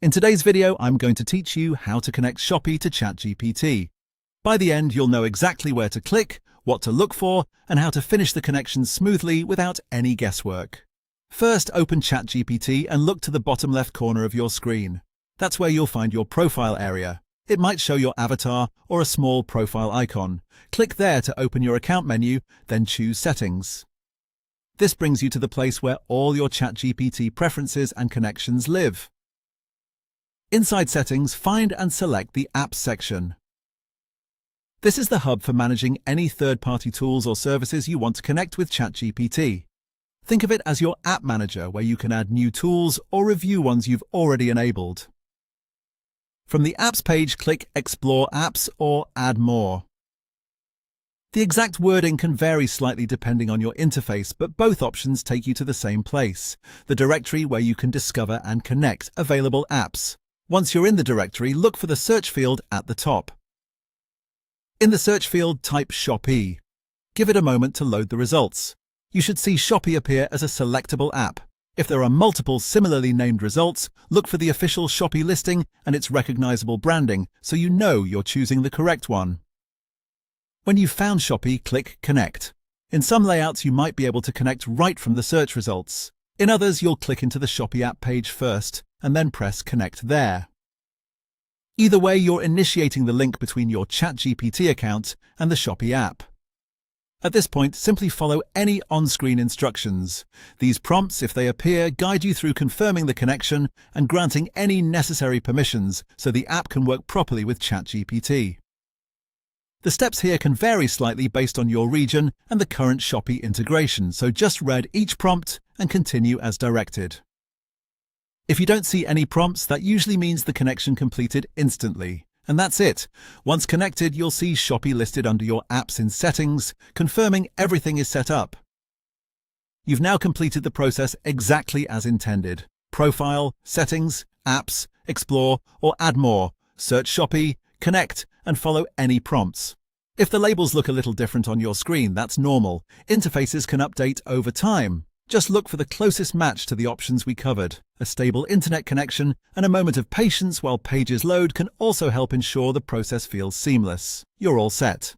In today's video, I'm going to teach you how to connect Shopee to ChatGPT. By the end, you'll know exactly where to click, what to look for, and how to finish the connection smoothly without any guesswork. First, open ChatGPT and look to the bottom left corner of your screen. That's where you'll find your profile area. It might show your avatar or a small profile icon. Click there to open your account menu, then choose Settings. This brings you to the place where all your ChatGPT preferences and connections live. Inside Settings, find and select the Apps section. This is the hub for managing any third-party tools or services you want to connect with ChatGPT. Think of it as your app manager, where you can add new tools or review ones you've already enabled. From the Apps page, click Explore Apps or Add More. The exact wording can vary slightly depending on your interface, but both options take you to the same place, the directory where you can discover and connect available apps. Once you're in the directory, look for the search field at the top. In the search field, type Shopee. Give it a moment to load the results. You should see Shopee appear as a selectable app. If there are multiple similarly named results, look for the official Shopee listing and its recognizable branding so you know you're choosing the correct one. When you've found Shopee, click Connect. In some layouts, you might be able to connect right from the search results. In others, you'll click into the Shopee app page first and then press Connect there. Either way, you're initiating the link between your ChatGPT account and the Shopee app. At this point, simply follow any on-screen instructions. These prompts, if they appear, guide you through confirming the connection and granting any necessary permissions so the app can work properly with ChatGPT. The steps here can vary slightly based on your region and the current Shopee integration, so just read each prompt and continue as directed. If you don't see any prompts, that usually means the connection completed instantly. And that's it. Once connected, you'll see Shopee listed under your apps in Settings, confirming everything is set up. You've now completed the process exactly as intended. Profile, Settings, Apps, Explore, or Add More. Search Shopee, connect, and follow any prompts. If the labels look a little different on your screen, that's normal. Interfaces can update over time. Just look for the closest match to the options we covered. A stable internet connection and a moment of patience while pages load can also help ensure the process feels seamless. You're all set.